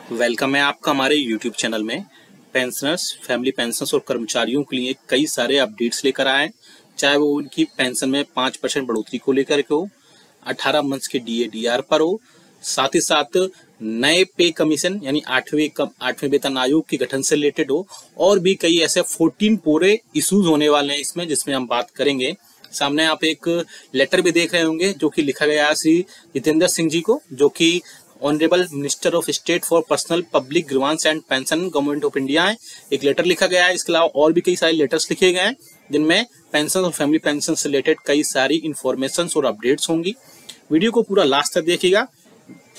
Welcome है आपका हमारे यूट्यूब चैनल में। पेंशनर्स, फैमिली पेंशनर्स और कर्मचारियों के लिए कई सारे अपडेट्स लेकर आए, चाहे वो उनकी पेंशन में 5% बढ़ोतरी को लेकर के हो, 18 मंथ्स के डीए डीआर पर हो, साथ ही साथ नए पे कमीशन यानी आठवें वेतन आयोग के गठन से रिलेटेड हो, और भी कई ऐसे 14 पूरे इश्यूज होने वाले हैं इसमें, जिसमें हम बात करेंगे। सामने आप एक लेटर भी देख रहे होंगे जो कि लिखा गया है श्री जितेंद्र सिंह जी को, जो कि honourable minister of state for personnel public grievance and pension, government of India है। एक लेटर लिखा गया है। इसके अलावा और भी कई सारे लेटर्स लिखे गए हैं जिनमें पेंशन और फैमिली पेंशन से रिलेटेड कई सारी इंफॉर्मेशन और अपडेट्स होंगी। वीडियो को पूरा लास्ट तक देखिएगा,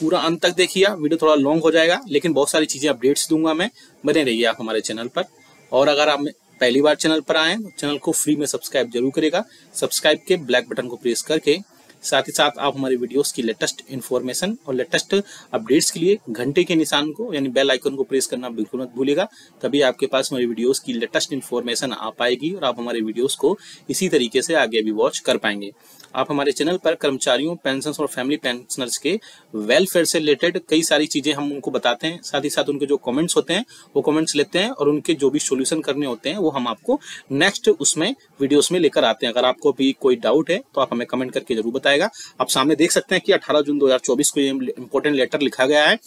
पूरा अंत तक देखिएगा। वीडियो थोड़ा लॉन्ग हो जाएगा लेकिन बहुत सारी चीजें अपडेट्स दूंगा मैं, बने रहिए आप हमारे चैनल पर। और अगर आप पहली बार चैनल पर आए तो चैनल को फ्री में सब्सक्राइब जरूर करेगा। सब्सक्राइब के ब्लैक बटन को प्रेस करके साथ ही साथ आप हमारे वीडियोस की लेटेस्ट इन्फॉर्मेशन और लेटेस्ट अपडेट्स के लिए घंटे के निशान को यानी बेल आइकन को प्रेस करना बिल्कुल मत भूलिएगा। तभी आपके पास हमारी वीडियोस की लेटेस्ट इन्फॉर्मेशन आ पाएगी और आप हमारे वीडियोस को इसी तरीके से आगे भी वॉच कर पाएंगे। आप हमारे चैनल पर कर्मचारियों, पेंशन और फैमिली पेंशनर्स के वेलफेयर से रिलेटेड कई सारी चीजें हम उनको बताते हैं। साथ ही साथ उनके जो कमेंट्स होते हैं वो कमेंट्स लेते हैं और उनके जो भी सॉल्यूशन करने होते हैं वो हम आपको नेक्स्ट उसमें वीडियोस में लेकर आते हैं। अगर आपको भी कोई डाउट है तो आप हमें कमेंट करके जरूर बताएगा। आप सामने देख सकते हैं कि 18 जून 2024 को ये इंपॉर्टेंट लेटर लिखा गया है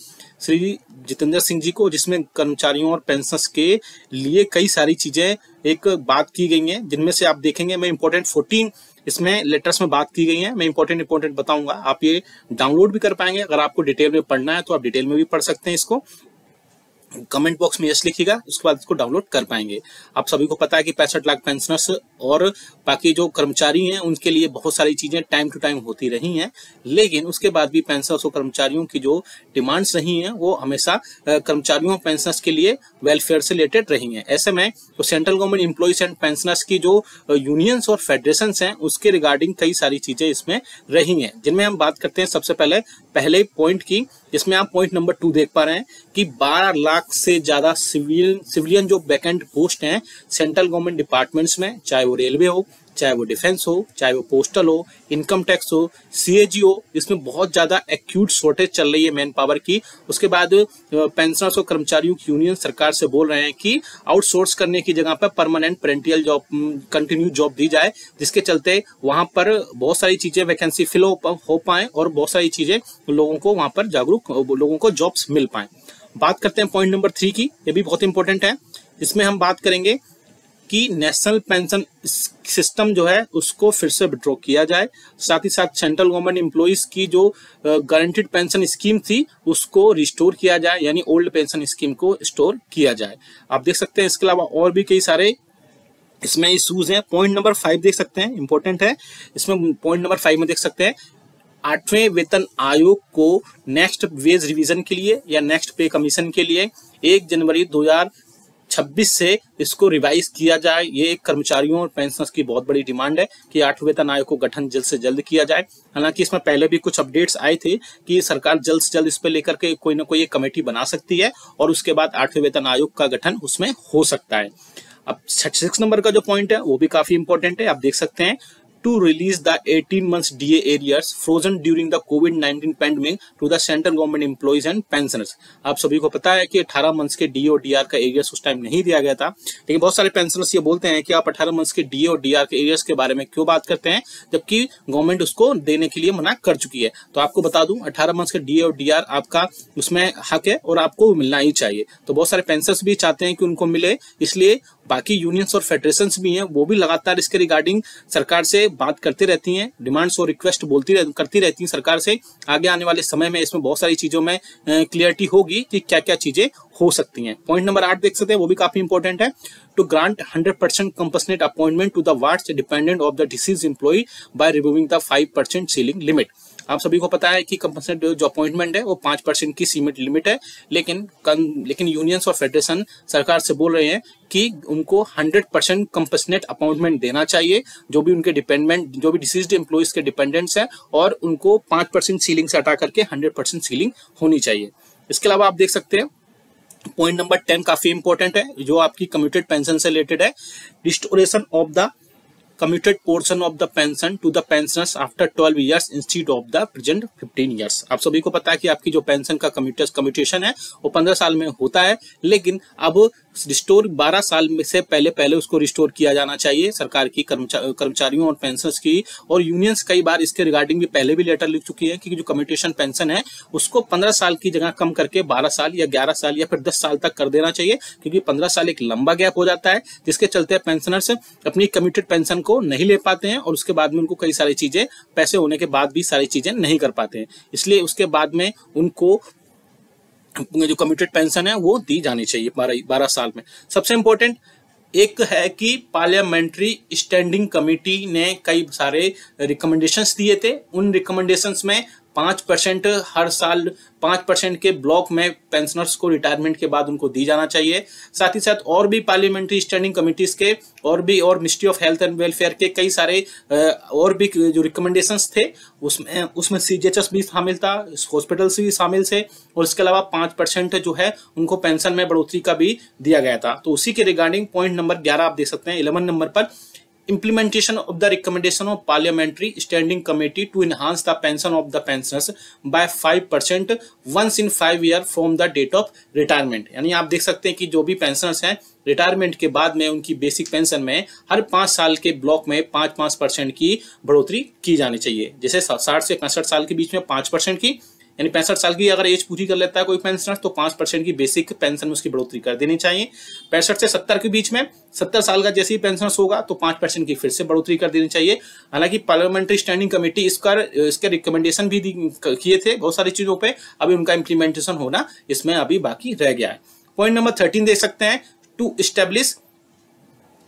श्री जितेंद्र सिंह जी को, जिसमें कर्मचारियों और पेंशनर्स के लिए कई सारी चीजें एक बात की गई हैं, जिनमें से आप देखेंगे मैं इंपॉर्टेंट 14 इसमें लेटर्स में बात की गई है। मैं इंपॉर्टेंट बताऊंगा। आप ये डाउनलोड भी कर पाएंगे। अगर आपको डिटेल में पढ़ना है तो आप डिटेल में भी पढ़ सकते हैं। इसको कमेंट बॉक्स में यस लिखिएगा, उसके बाद इसको डाउनलोड कर पाएंगे। आप सभी को पता है कि 65 लाख पेंशनर्स और बाकी जो कर्मचारी हैं उनके लिए बहुत सारी चीजें टाइम टू टाइम होती रही हैं, लेकिन उसके बाद भी पेंशनर्स और कर्मचारियों की जो डिमांड्स रही हैं वो हमेशा कर्मचारियों और पेंशनर्स के लिए वेलफेयर से रिलेटेड रही हैं। ऐसे में तो central government employees and pensioners की जो यूनियंस और फेडरेशन हैं उसके रिगार्डिंग कई सारी चीजें इसमें रही हैं, जिनमें हम बात करते हैं सबसे पहले पॉइंट की, जिसमें आप पॉइंट नंबर 2 देख पा रहे हैं कि 12 लाख से ज्यादा सिविलियन जो वैकेंट पोस्ट हैं सेंट्रल गवर्नमेंट डिपार्टमेंट्स में, चाहे वो रेलवे हो, चाहे वो डिफेंस हो, चाहे वो पोस्टल हो, इनकम टैक्स हो, सीएजी हो, इसमें बहुत ज्यादा एक्यूट शॉर्टेज चल रही है मैन पावर की। उसके बाद पेंशनर्स और कर्मचारियों की यूनियन सरकार से बोल रहे हैं कि आउटसोर्स करने की जगह पर permanent perennial job, continue job दी जाए, जिसके चलते वहां पर बहुत सारी चीजें वैकेंसी फिल हो पाए और बहुत सारी चीजें लोगों को वहां पर जागरूक लोगों को जॉब्स मिल पाए। बात करते हैं पॉइंट नंबर 3 की, ये भी बहुत इंपॉर्टेंट है। इसमें हम बात करेंगे कि नेशनल पेंशन सिस्टम जो है उसको फिर से विड्रॉ किया जाए। साथ ही साथ सेंट्रल गवर्नमेंट एम्प्लॉइज की जो गारंटीड पेंशन स्कीम थी उसको रिस्टोर किया जाए, यानी ओल्ड पेंशन स्कीम को स्टोर किया जाए। आप देख सकते हैं इसके अलावा और भी कई सारे इसमें इश्यूज हैं। पॉइंट नंबर 5 देख सकते हैं, इंपॉर्टेंट है। इसमें पॉइंट नंबर 5 में देख सकते हैं 8वें वेतन आयोग को नेक्स्ट वेज रिवीजन के लिए या नेक्स्ट पे कमीशन के लिए 1 जनवरी 2026 से इसको रिवाइज किया जाए। ये कर्मचारियों और पेंशनर्स की बहुत बड़ी डिमांड है कि 8वें वेतन आयोग को गठन जल्द से जल्द किया जाए। हालांकि इसमें पहले भी कुछ अपडेट्स आए थे कि सरकार जल्द से जल्द इस पर लेकर के कोई ना कोई एक कमेटी बना सकती है और उसके बाद 8वें वेतन आयोग का गठन उसमें हो सकता है। अब 6 नंबर का जो पॉइंट है वो भी काफी इंपॉर्टेंट है। आप देख सकते हैं to release the 18 months DA arrears frozen during the COVID-19 pandemic to the central government employees and pensioners। आप सभी को पता है कि 18 मंथ्स के DA और DR का एरियर्स उस टाइम नहीं दिया गया था, लेकिन बहुत सारे पेंशनर्स ये बोलते हैं कि आप 18 मंथ्स के DA और DR के एरियर्स के बारे में क्यों बात करते हैं जबकि गवर्नमेंट उसको देने के लिए मना कर चुकी है। तो आपको बता दूं 18 मंथ्स के DA और DR आपका उसमें हक है और आपको मिलना ही चाहिए। तो बहुत सारे पेंशनर्स भी चाहते हैं कि उनको मिले, इसलिए बाकी यूनियंस और फेडरेशंस भी हैं वो भी लगातार इसके रिगार्डिंग सरकार से बात करती रहती हैं, डिमांड्स और रिक्वेस्ट करती रहती हैं सरकार से। आगे आने वाले समय में इसमें बहुत सारी चीजों में क्लियरिटी होगी कि क्या क्या चीजें हो सकती हैं। पॉइंट नंबर 8 देख सकते हैं, वो भी काफी इंपॉर्टेंट है। To grant 100% compassionate appointment to the wards dependent of the deceased employ by removing the 5% ceiling limit. आप सभी को पता है कि कंपनसेट जो अपॉइंटमेंट है वो 5% की सीमित लिमिट है, लेकिन यूनियंस और फेडरेशन सरकार से बोल रहे हैं कि उनको 100% कंपनसेट अपॉइंटमेंट देना चाहिए जो भी उनके जो भी डिसीज्ड एम्प्लॉइज के डिपेंडेंट्स हैं, और उनको 5% सीलिंग से हटा करके 100% सीलिंग होनी चाहिए। इसके अलावा आप देख सकते हैं पॉइंट नंबर 10 काफी इंपॉर्टेंट है जो आपकी कम्यूटेड पेंशन से रिलेटेड है। Restoration of the commuted portion of the pension to the pensioners after 12 years instead of the present 15 years. आप सभी को पता है कि आपकी जो पेंशन का कम्यूटेशन है वो 15 साल में होता है, लेकिन अब रिस्टोर 12 साल में से पहले उसको रिस्टोर किया जाना चाहिए सरकार की कर्मचारियों और पेंशनर्स की। और यूनियंस कई बार इसके रिगार्डिंग भी पहले भी लेटर लिख चुकी है कि जो कम्यूटेशन पेंशन है उसको 15 साल की जगह कम करके 12 साल या 11 साल या फिर 10 साल तक कर देना चाहिए, क्योंकि 15 साल एक लंबा गैप हो जाता है जिसके चलते पेंशनर्स अपनी कम्यूटेड पेंशन को नहीं ले पाते हैं और उसके बाद में उनको कई सारी चीजें, पैसे होने के बाद भी सारी चीजें नहीं कर पाते हैं। इसलिए उसके बाद में उनको जो कम्यूटेड पेंशन है वो दी जानी चाहिए 12 साल में। सबसे इंपॉर्टेंट एक है कि पार्लियामेंट्री स्टैंडिंग कमेटी ने कई सारे रिकमेंडेशंस दिए थे। उन रिकमेंडेशंस में 5% हर साल 5% के ब्लॉक में पेंशनर्स को रिटायरमेंट के बाद उनको दी जाना चाहिए। साथ ही साथ और भी पार्लियामेंट्री स्टैंडिंग कमिटीज के और ministry of health and welfare के कई सारे और भी जो रिकमेंडेशंस थे उसमें सीजीएचएस भी शामिल था, हॉस्पिटल्स भी शामिल थे, और इसके अलावा 5% जो है उनको पेंशन में बढ़ोतरी का भी दिया गया था। तो उसी के रिगार्डिंग पॉइंट नंबर 11 आप देख सकते हैं 11 नंबर पर, implementation of the recommendation of parliamentary standing committee to enhance the pension of the pensioners by 5% once in 5 years from the date of retirement। यानी आप देख सकते हैं कि जो भी पेंशनर्स हैं रिटायरमेंट के बाद में उनकी बेसिक पेंशन में हर 5 साल के ब्लॉक में 5% की बढ़ोतरी की जानी चाहिए। जैसे 60 से 65 साल के बीच में 5% की, यानी 65 साल की अगर एज पूरी कर लेता है कोई पेंशनर तो 5% की बेसिक पेंशन में उसकी बढ़ोतरी कर देनी चाहिए। 65 से 70 के बीच में 70 साल का जैसे ही पेंशनर होगा तो 5% की फिर से बढ़ोतरी कर देनी चाहिए। हालांकि पार्लियामेंट्री स्टैंडिंग कमेटी इसके रिकमेंडेशन भी किए थे बहुत सारी चीजों पे, अभी उनका इम्प्लीमेंटेशन होना इसमें अभी बाकी रह गया है। पॉइंट नंबर 13 देख सकते हैं, to establish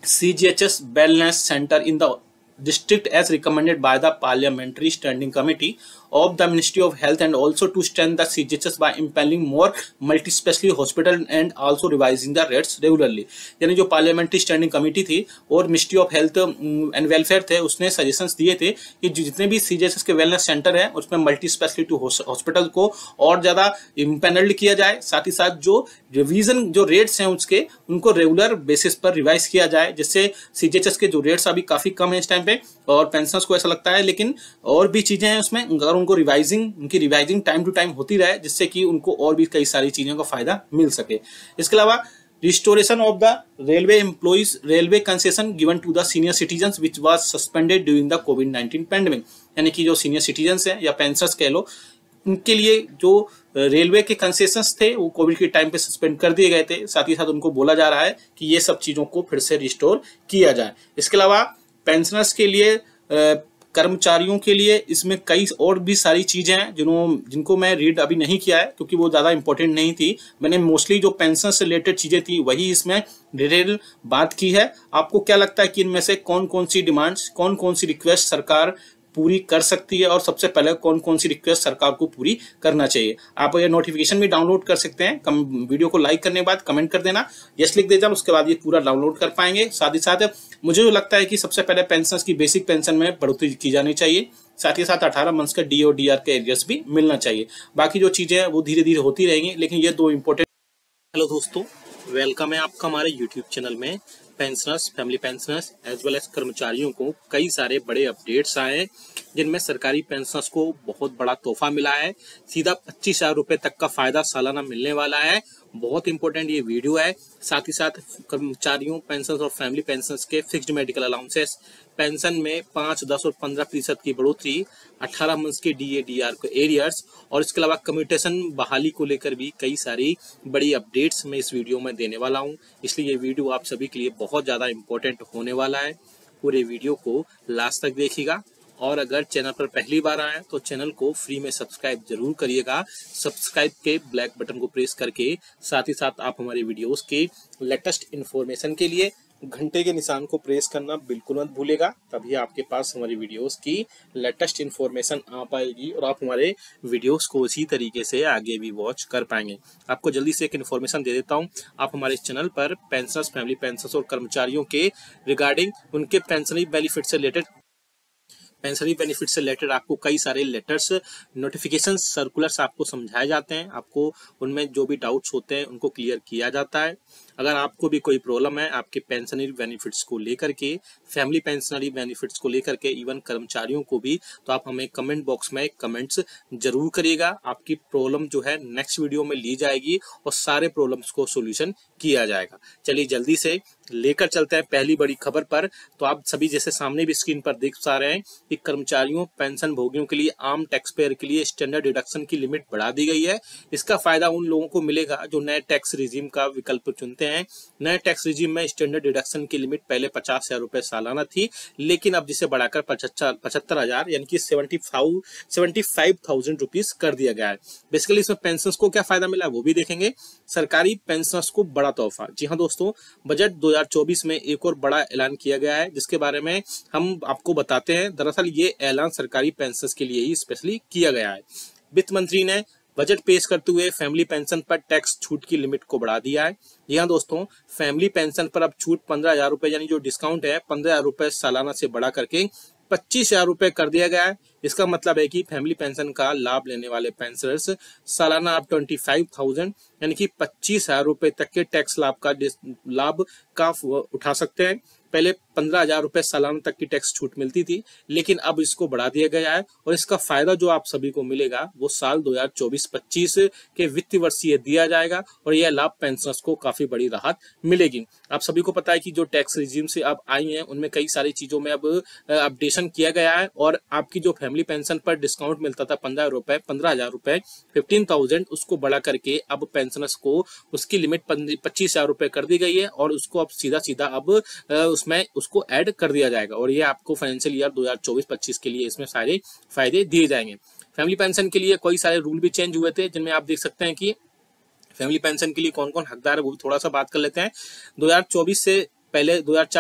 CGHS wellness center in the district as recommended by the Parliamentary Standing Committee of the Ministry of Health, and also to strengthen the CGHS by implementing more multi-specialty hospital and also revising the rates regularly। यानी जो parliamentary standing committee थी और ministry of health and welfare थे उसने suggestions दिए थे कि जितने भी सीजीएचएस के वेलनेस सेंटर है उसमें मल्टी स्पेशलिटी हॉस्पिटल को और ज्यादा इम्पैनल्ड किया जाए। साथ ही साथ जो रिवीजन जो रेट्स हैं उसके उनको रेगुलर बेसिस पर रिवाइज किया जाए, जिससे सीजीएचएस के जो रेट्स अभी काफी कम है इस टाइम पे और पेंशनर्स को ऐसा लगता है, लेकिन और भी चीजें हैं उसमें, अगर उनको उनकी रिवाइजिंग टाइम टू टाइम होती रहे जिससे कि उनको और भी कई सारी चीजों का फायदा मिल सके। इसके अलावा restoration of the railway employees railway concession given to the senior citizens which was suspended during the कोविड-19 पैंडेमिक। यानी कि जो सीनियर सिटीजन्स हैं या पेंशनर्स कह लो, उनके लिए जो रेलवे के कंसेशंस थे वो कोविड के टाइम पे सस्पेंड कर दिए गए थे। साथ ही साथ उनको बोला जा रहा है कि ये सब चीजों को फिर से रिस्टोर किया जाए। इसके अलावा पेंशनर्स के लिए कर्मचारियों के लिए इसमें कई और भी सारी चीजें हैं जिनको मैं रीड अभी नहीं किया है क्योंकि वो ज्यादा इंपॉर्टेंट नहीं थी। मैंने मोस्टली जो पेंशन से रिलेटेड चीजें थी वही इसमें डिटेल बात की है। आपको क्या लगता है कि इनमें से कौन कौन सी डिमांड्स, कौन कौन सी रिक्वेस्ट सरकार पूरी कर सकती है और सबसे पहले कौन कौन सी रिक्वेस्ट सरकार को पूरी करना चाहिए? आप ये नोटिफिकेशन भी डाउनलोड कर सकते हैं। वीडियो को लाइक करने के बाद कमेंट कर देना, यस लिख देना, उसके बाद ये पूरा डाउनलोड कर पाएंगे। साथ ही साथ मुझे जो लगता है कि सबसे पहले पेंशन की बेसिक पेंशन में बढ़ोतरी की जानी चाहिए। साथ ही साथ 18 मंथ्स का डी और डीआर के एरियर्स भी मिलना चाहिए। बाकी जो चीजें हैं वो धीरे धीरे होती रहेंगी, लेकिन ये दो इंपॉर्टेंट। हेलो दोस्तों, वेलकम है आपका हमारे यूट्यूब चैनल में। Pensioners, family pensioners as well as कर्मचारियों को कई सारे बड़े अपडेट्स आए हैं जिनमें सरकारी पेंशनर्स को बहुत बड़ा तोहफा मिला है। सीधा 25,000 रुपए तक का फायदा सालाना मिलने वाला है। बहुत इंपॉर्टेंट ये वीडियो है। साथ ही साथ कर्मचारियों, पेंशनर्स और फैमिली पेंशनर्स के फिक्स्ड मेडिकल अलाउंसेस, पेंशन में 5, 10 और 15% की बढ़ोतरी, 18 मंथ्स के DADR को एरियर्स, और इसके अलावा कम्यूटेशन बहाली को लेकर भी कई सारी बड़ी अपडेट्स मैं इस वीडियो में देने वाला हूं। इसलिए ये वीडियो आप सभी के लिए बहुत ज्यादा इंपॉर्टेंट होने वाला है। पूरे वीडियो को लास्ट तक देखिएगा और अगर चैनल पर पहली बार आए तो चैनल को फ्री में सब्सक्राइब जरूर करिएगा। सब्सक्राइब के ब्लैक बटन को प्रेस करके साथ ही साथ आप हमारे वीडियोस के लेटेस्ट इन्फॉर्मेशन के लिए घंटे के निशान को प्रेस करना बिल्कुल मत भूलेगा, तभी आपके पास हमारी वीडियोस की लेटेस्ट इन्फॉर्मेशन आ पाएगी और आप हमारे वीडियोस को इसी तरीके से आगे भी वॉच कर पाएंगे। आपको जल्दी से एक इन्फॉर्मेशन दे देता हूं। आप हमारे चैनल पर पेंशनर्स, फैमिली पेंशनर्स और कर्मचारियों के रिगार्डिंग उनके पेंशनरी बेनिफिट से रिलेटेड आपको कई सारे लेटर्स, नोटिफिकेशन, सर्कुलर्स आपको समझाए जाते हैं। आपको उनमें जो भी डाउट्स होते हैं उनको क्लियर किया जाता है। अगर आपको भी कोई प्रॉब्लम है आपके पेंशनरी बेनिफिट्स को लेकर के, फैमिली पेंशनरी बेनिफिट्स को लेकर के, इवन कर्मचारियों को भी, तो आप हमें कमेंट बॉक्स में कमेंट्स जरूर करिएगा। आपकी प्रॉब्लम जो है नेक्स्ट वीडियो में ली जाएगी और सारे प्रॉब्लम्स को सोल्यूशन किया जाएगा। चलिए जल्दी से लेकर चलते हैं पहली बड़ी खबर पर। तो आप सभी जैसे सामने भी स्क्रीन पर देख पा रहे हैं कि कर्मचारियों, पेंशन भोगियों के लिए, आम टैक्स पेयर के लिए स्टैंडर्ड डिडक्शन की लिमिट बढ़ा दी गई है। इसका फायदा उन लोगों को मिलेगा जो नए टैक्स रिजीम का विकल्प चुनते हैं। नए टैक्स रिजीम में स्टैंडर्ड डिडक्शन की लिमिट पहले 50,000 रुपए सालाना थी, लेकिन अब जिसे बढ़ाकर 75,000 यानी कि 75,000 रुपीज कर दिया गया है। बेसिकली इसमें पेंशन को क्या फायदा मिला वो भी देखेंगे। सरकारी पेंशनर्स को बड़ा तोहफा। जी हाँ दोस्तों, बजट 2024 में एक और बड़ा ऐलान किया गया है जिसके बारे में हम आपको बताते हैं। दरअसल ये ऐलान सरकारी पेंशनर्स के लिए ही स्पेशली किया गया है। वित्त मंत्री ने बजट पेश करते हुए फैमिली पेंशन पर टैक्स छूट की लिमिट को बढ़ा दिया है। जी हाँ दोस्तों, फैमिली पेंशन पर अब छूट 15,000 रुपए यानी जो डिस्काउंट है 15,000 रुपए सालाना से बढ़ा करके 25,000 रुपए कर दिया गया है। इसका मतलब है कि फैमिली पेंशन का लाभ लेने वाले पेंशनर्स सालाना अब 25,000 यानी कि 25,000 रुपए तक के टैक्स लाभ का उठा सकते हैं। पहले 15,000 रुपए सालाना तक की टैक्स छूट मिलती थी, लेकिन अब इसको बढ़ा दिया गया है और इसका फायदा जो आप सभी को मिलेगा वो साल 2024-25 के वित्तीय वर्ष ये दिया जाएगा और यह लाभ पेंशनर्स को काफी बड़ी राहत मिलेगी। आप सभी को पता है कि जो टैक्स रिजीम से अब आई हैं उनमें कई सारी चीजों में अब अपडेशन किया गया है और आपकी जो फैमिली पेंशन पर डिस्काउंट मिलता था 15,000 रुपए 15,000, उसको बढ़ा करके अब पेंशनर्स को उसकी लिमिट 25,000 रुपए कर दी गई है और उसको अब सीधा सीधा अब उसमें उसको ऐड कर दिया जाएगा और ये आपको फाइनेंशियल ईयर 2024-25 के लिए इसमें सारे फायदे दिए जाएंगे। फैमिली पेंशन के लिए कई सारे रूल भी चेंज हुए थे जिनमें आप देख सकते हैं कि फैमिली पेंशन के लिए कौन कौन हकदार है वो भी थोड़ा सा बात कर लेते हैं। 2004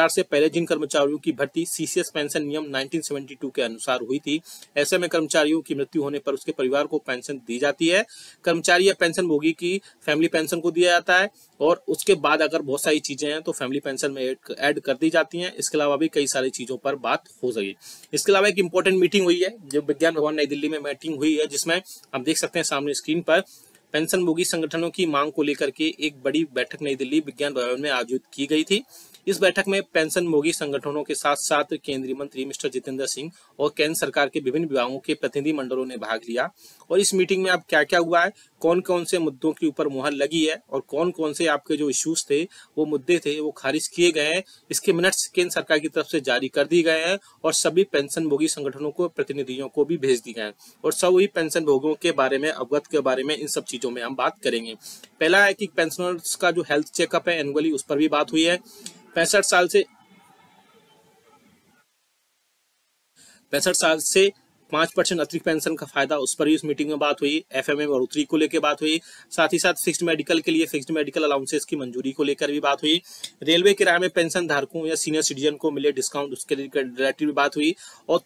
से पहले जिन कर्मचारियों की भर्ती सीसीएस पेंशन नियम 1972 के अनुसार हुई थी, ऐसे में कर्मचारियों की मृत्यु होने पर उसके परिवार को पेंशन दी जाती है। कर्मचारी या पेंशन भोगी की फैमिली पेंशन को दिया जाता है और उसके बाद अगर बहुत सारी चीजें हैं तो फैमिली पेंशन में ऐड कर दी जाती हैं। इसके अलावा भी कई सारी चीजों पर बात हो सकी। इसके अलावा एक इंपॉर्टेंट मीटिंग हुई है जो विज्ञान भवन नई दिल्ली में मीटिंग हुई है, जिसमें आप देख सकते हैं सामने स्क्रीन पर पेंशन भोगी संगठनों की मांग को लेकर के एक बड़ी बैठक नई दिल्ली विज्ञान भवन में आयोजित की गई थी। इस बैठक में पेंशन भोगी संगठनों के साथ साथ केंद्रीय मंत्री मिस्टर जितेंद्र सिंह और केंद्र सरकार के विभिन्न विभागों के प्रतिनिधि मंडलों ने भाग लिया। और इस मीटिंग में अब क्या क्या हुआ है, कौन कौन से मुद्दों के ऊपर मुहर लगी है और कौन कौन से आपके जो इश्यूज थे, वो मुद्दे थे, वो खारिज किए गए हैं, इसके मिनट्स केंद्र सरकार की तरफ से जारी कर दिए गए हैं और सभी पेंशन भोगी संगठनों को, प्रतिनिधियों को भी भेज दिए गए हैं और सभी पेंशन भोगियों के बारे में, अवगत के बारे में, इन सब चीजों में हम बात करेंगे। पहला है कि पेंशनर्स का जो हेल्थ चेकअप है एनुअली, उस पर भी बात हुई है। 65 साल से 5% अतिरिक्त पेंशन का फायदा, उस पर भी इस मीटिंग में बात हुई। एफएमए बढ़ोतरी को लेकर बात हुई। साथ ही साथ फिक्स्ड मेडिकल के लिए फिक्स्ड मेडिकल अलाउंसेस की मंजूरी को लेकर भी बात हुई। रेलवे किराए में पेंशन धारकों या सीनियर सिटीजन को मिले डिस्काउंट, उसके रिलेटेड भी बात हुई। और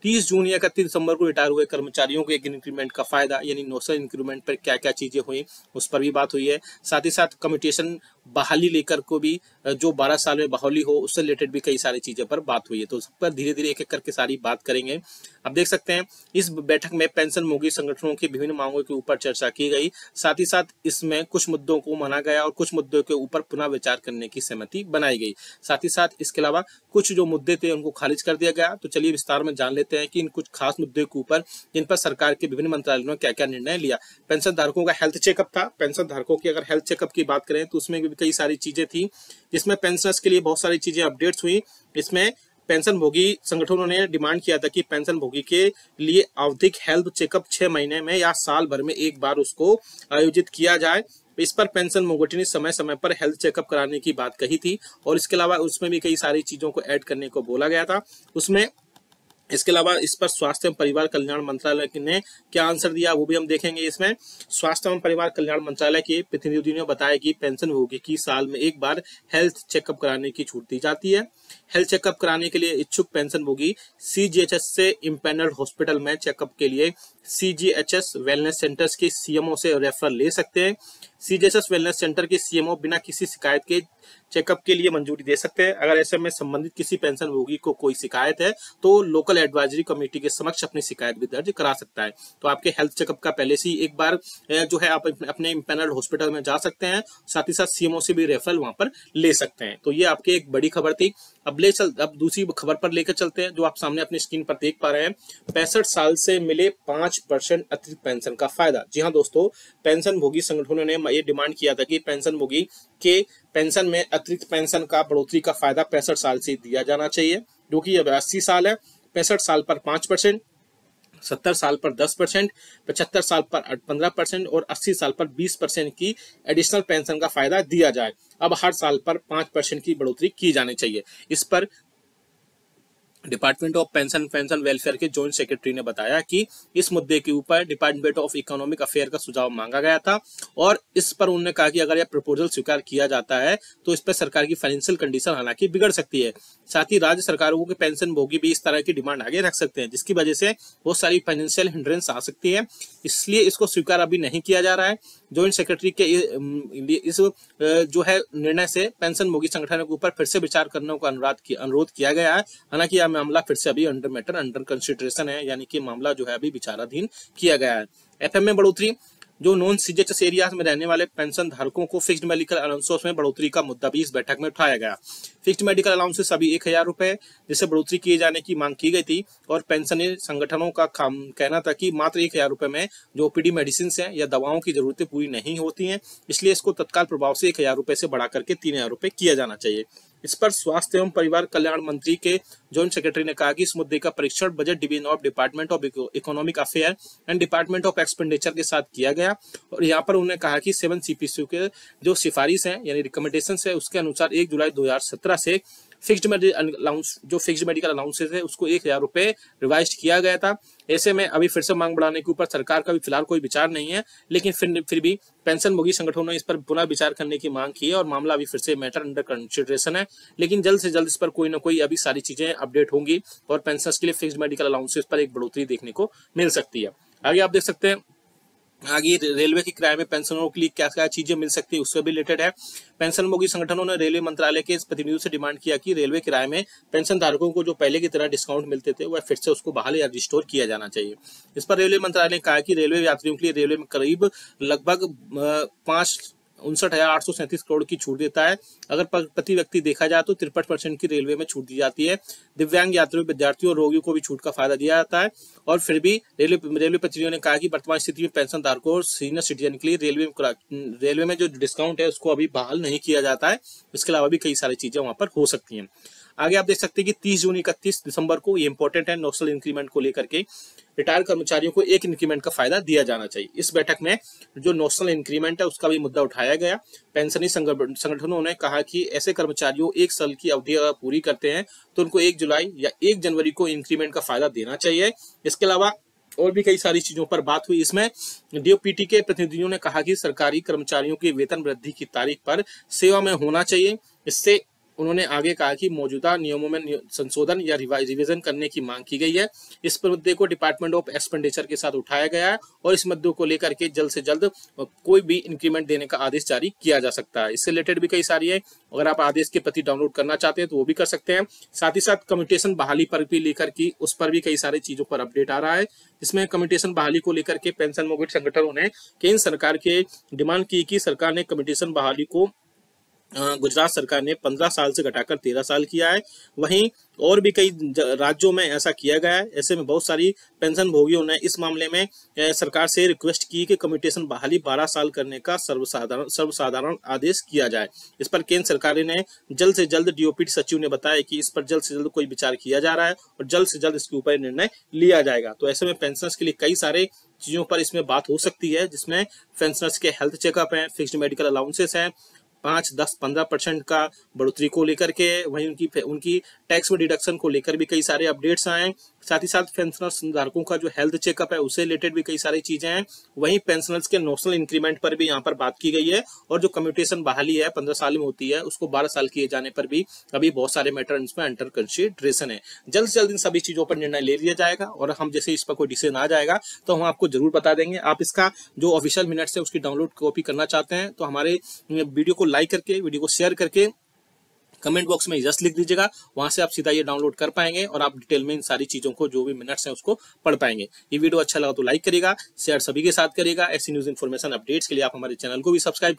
30 जून या 31 दिसंबर को रिटायर हुए कर्मचारियों को एक इंक्रीमेंट का फायदा यानी नौसर इंक्रीमेंट पर क्या क्या चीजें हुई, उस पर भी बात हुई है। साथ ही साथ कम्यूटेशन बहाली लेकर को भी, जो 12 साल में बहाली हो, उससे रिलेटेड भी कई सारी चीजें पर बात हुई है। तो सब पर धीरे धीरे एक एक करके सारी बात करेंगे। अब देख सकते हैं इस बैठक में पेंशन भोगी संगठनों की विभिन्न मांगों के ऊपर चर्चा की गई। साथ ही साथ इसमें कुछ मुद्दों को माना गया और कुछ मुद्दों के ऊपर पुनः विचार करने की सहमति बनाई गई। साथ ही साथ इसके अलावा कुछ जो मुद्दे थे उनको खारिज कर दिया गया। तो चलिए विस्तार में जान लेते हैं कि इन कुछ खास मुद्दों के ऊपर जिन पर सरकार के विभिन्न मंत्रालयों ने क्या क्या निर्णय लिया। पेंशन धारकों का हेल्थ चेकअप था। पेंशन धारकों की अगर हेल्थ चेकअप की बात करें तो उसमें भी कई सारी चीजें थी, जिसमें पेंशनर्स के लिए बहुत सारी चीजें अपडेट्स हुई। इसमें पेंशन भोगी संगठनों ने डिमांड किया था कि पेंशन भोगी के लिए आवधिक हेल्थ चेकअप 6 महीने में या साल भर में एक बार उसको आयोजित किया जाए। इस पर पेंशन भोगी ने समय समय पर हेल्थ चेकअप कराने की बात कही थी और इसके अलावा उसमें भी कई सारी चीजों को ऐड करने को बोला गया था। उसमें इसके अलावा इस पर स्वास्थ्य एवं परिवार कल्याण मंत्रालय ने क्या आंसर दिया वो भी हम देखेंगे। इसमें स्वास्थ्य एवं परिवार कल्याण मंत्रालय के प्रतिनिधियों ने बताया कि पेंशन भोगी की साल में एक बार हेल्थ चेकअप कराने की छूट दी जाती है। हेल्थ चेकअप कराने के लिए इच्छुक पेंशनभोगी सीजीएचएस से इम्पैनल्ड हॉस्पिटल में चेकअप के लिए सीजीएचएस वेलनेस सेंटर्स के सीएमओ से रेफरल ले सकते हैं। सीजीएचएस वेलनेस सेंटर के सीएमओ बिना किसी शिकायत के चेकअप के लिए मंजूरी दे सकते हैं। अगर ऐसे में संबंधित किसी पेंशनभोगी को कोई शिकायत है तो लोकल एडवाइजरी कमेटी के समक्ष अपनी शिकायत भी दर्ज करा सकता है। तो आपके हेल्थ चेकअप का पहले से ही एक बार जो है आप अपने इम्पैनल्ड हॉस्पिटल में जा सकते हैं, साथ ही साथ सीएमओ से भी रेफरल वहां पर ले सकते हैं। तो ये आपकी एक बड़ी खबर थी। अब दूसरी खबर पर लेकर चलते हैं जो आप सामने अपनी स्क्रीन पर देख पा रहे हैं। 65 साल से मिले 5% अतिरिक्त पेंशन का फायदा। जी हाँ दोस्तों, पेंशन भोगी संगठनों ने ये डिमांड किया था कि पेंशन भोगी के पेंशन में अतिरिक्त पेंशन का बढ़ोतरी का फायदा 65 साल से दिया जाना चाहिए, जो कि अब 80 साल है। 65 साल पर 5%, 70 साल पर 10%, 75 साल पर 15% और 80 साल पर 20% की एडिशनल पेंशन का फायदा दिया जाए। अब हर साल पर 5% की बढ़ोतरी की जानी चाहिए। इस पर डिपार्टमेंट ऑफ पेंशन वेलफेयर के जॉइंट सेक्रेटरी ने बताया कि इस मुद्दे के ऊपर डिपार्टमेंट ऑफ इकोनॉमिक अफेयर का सुझाव मांगा गया था और इस पर उन्होंने कहा कि अगर यह प्रपोजल स्वीकार किया जाता है तो इस पर सरकार की फाइनेंशियल कंडीशन हालांकि बिगड़ सकती है। साथ ही राज्य सरकारों के पेंशन भोगी भी इस तरह की डिमांड आगे रख सकते हैं, जिसकी वजह से बहुत सारी फाइनेंशियल हिंड्रेंस आ सकती है। इसलिए इसको स्वीकार अभी नहीं किया जा रहा है। जॉइंट सेक्रेटरी के इस जो है निर्णय से पेंशन भोगी संगठनों के ऊपर फिर से विचार करने का अनुरोध किया गया है। हालांकि यह मामला फिर से अभी अंडर कंसिडरेशन है, यानी कि मामला जो है अभी विचाराधीन किया गया है। एफएम में बढ़ोतरी। जो नॉन सीजीएचएस एरियाज में रहने वाले पेंशन धारकों को फिक्स्ड मेडिकल अलाउंसेस में बढ़ोतरी का मुद्दा भी इस बैठक में उठाया गया। फिक्स्ड मेडिकल अलाउंसेस अभी 1000 रुपए जिससे बढ़ोतरी किए जाने की मांग की गई थी और पेंशनर संगठनों का कहना था कि मात्र 1000 रुपए में जो ओपीडी मेडिसिन है या दवाओं की जरूरतें पूरी नहीं होती हैं, इसलिए इसको तत्काल प्रभाव से 1000 रुपए से बढ़ा करके 3000 रुपए किया जाना चाहिए। इस पर स्वास्थ्य एवं परिवार कल्याण मंत्री के जॉइंट सेक्रेटरी ने कहा कि इस मुद्दे का परीक्षण budget division of department of economic affair and department of expenditure के साथ किया गया और यहाँ पर उन्होंने कहा कि 7 सीपीसी के जो सिफारिश है यानी रिकमेंडेशन है उसके अनुसार 1 जुलाई 2017 से फिक्स्ड मेडिकल अलाउंसेस है उसको 1000 रुपए रिवाइज किया गया था। ऐसे में अभी फिर से मांग बढ़ाने के ऊपर सरकार का भी फिलहाल कोई विचार नहीं है, लेकिन फिर भी पेंशन भोगी संगठनों ने इस पर पुनः विचार करने की मांग की है और मामला अभी फिर से मैटर अंडर कंसिडरेशन है। लेकिन जल्द से जल्द इस पर कोई ना कोई अभी सारी चीजें अपडेट होंगी और पेंशनर्स के लिए फिक्स्ड मेडिकल अलाउंसेस पर एक बढ़ोतरी देखने को मिल सकती है। आगे आप देख सकते हैं आगे रेलवे के किराए में पेंशनरों के लिए क्या क्या चीजें मिल सकती है उससे भी रिलेटेड है। पेंशनभोगी संगठनों ने रेलवे मंत्रालय के प्रतिनिधियों से डिमांड किया कि रेलवे किराए में पेंशन धारकों को जो पहले की तरह डिस्काउंट मिलते थे वह फिर से उसको बहाल या रिस्टोर किया जाना चाहिए। इस पर रेलवे मंत्रालय ने कहा कि रेलवे यात्रियों के लिए रेलवे में करीब लगभग 59,837 करोड़ की छूट देता है। अगर प्रति व्यक्ति देखा जाए तो 53% की रेलवे में छूट दी जाती है। दिव्यांग यात्रियों, विद्यार्थियों और रोगियों को भी छूट का फायदा दिया जाता है और फिर भी रेलवे प्रतिनिधियों ने कहा कि वर्तमान स्थिति में पेंशन धारकों और सीनियर सिटीजन के लिए रेलवे में जो डिस्काउंट है उसको अभी बहाल नहीं किया जाता है। इसके अलावा भी कई सारी चीजें वहां पर हो सकती हैं। आगे आप देख सकते हैं कि 30 जून 31 दिसंबर को ये इंपॉर्टेंट है, नेशनल इंक्रीमेंट को लेकर के रिटायर्ड कर्मचारियों को एक इंक्रीमेंट का फायदा दिया जाना चाहिए। इस बैठक में जो नेशनल इंक्रीमेंट है उसका भी मुद्दा उठाया गया। पेंशनी संगठनों ने कहा कि ऐसे कर्मचारियों 1 साल की अवधि पूरी करते हैं तो उनको 1 जुलाई या 1 जनवरी को इंक्रीमेंट का फायदा देना चाहिए। इसके अलावा और भी कई सारी चीजों पर बात हुई। इसमें डीओपीटी के प्रतिनिधियों ने कहा कि सरकारी कर्मचारियों की वेतन वृद्धि की तारीख पर सेवा में होना चाहिए। इससे उन्होंने आगे कहा कि मौजूदा नियमों में संशोधन या रिवीजन करने की मांग की गई है। इस मुद्दे को डिपार्टमेंट ऑफ एक्सपेंडिचर के साथ उठाया गया है और इस मुद्दे को लेकर के जल्द से जल्द कोई भी इंक्रीमेंट देने का आदेश जारी किया जा सकता है। इससे रिलेटेड भी कई सारी है, अगर आप आदेश की प्रति डाउनलोड करना चाहते हैं तो वो भी कर सकते हैं। साथ ही साथ कम्यूटेशन बहाली पर भी लेकर की उस पर भी कई सारी चीजों पर अपडेट आ रहा है। इसमें कम्यूटेशन बहाली को लेकर के पेंशनभोगी संगठनों ने केंद्र सरकार के डिमांड की कि सरकार ने कम्यूटेशन बहाली को गुजरात सरकार ने 15 साल से घटाकर 13 साल किया है। वहीं और भी कई राज्यों में ऐसा किया गया है। ऐसे में बहुत सारी पेंशन भोगियों ने इस मामले में सरकार से रिक्वेस्ट की कि कम्यूटेशन बहाली 12 साल करने का सर्वसाधारण आदेश किया जाए। इस पर केंद्र सरकार ने जल्द से जल्द डीओपीटी सचिव ने बताया कि इस पर जल्द से जल्द कोई विचार किया जा रहा है और जल्द से जल्द इसके ऊपर निर्णय लिया जाएगा। तो ऐसे में पेंशनर्स के लिए कई सारे चीजों पर इसमें बात हो सकती है, जिसमें पेंशनर्स के हेल्थ चेकअप है, फिक्स्ड मेडिकल अलाउंसेस है, 5, 10, 15% का बढ़ोतरी को लेकर के, वहीं उनकी टैक्स में डिडक्शन को लेकर भी कई सारे अपडेट्स आए। साथ ही साथ पेंशनर्स धारकों का जो हेल्थ चेकअप है उससे रिलेटेड भी कई सारी चीजें हैं। वहीं पेंशनर्स के नोशनल इंक्रीमेंट पर भी यहाँ पर बात की गई है, और जो कम्यूटेशन बहाली है 15 साल में होती है उसको 12 साल किए जाने पर भी अभी बहुत सारे मैटर इसमें अंडर कंसिडरेशन है। जल्द से जल्द इन सभी चीजों पर निर्णय ले लिया जाएगा, और हम जैसे इस पर कोई डिसीजन आ जाएगा तो हम आपको जरूर बता देंगे। आप इसका जो ऑफिशियल मिनट्स है उसकी डाउनलोड कॉपी करना चाहते हैं तो हमारे वीडियो को लाइक करके, वीडियो को शेयर करके कमेंट बॉक्स में यस लिख दीजिएगा। वहां से आप सीधा ये डाउनलोड कर पाएंगे और आप डिटेल में इन सारी चीजों को, जो भी मिनट्स हैं, उसको पढ़ पाएंगे। ये वीडियो अच्छा लगा तो लाइक करिएगा, शेयर सभी के साथ करिएगा। ऐसी न्यूज इन्फॉर्मेशन अपडेट्स के लिए आप हमारे चैनल को भी सब्सक्राइब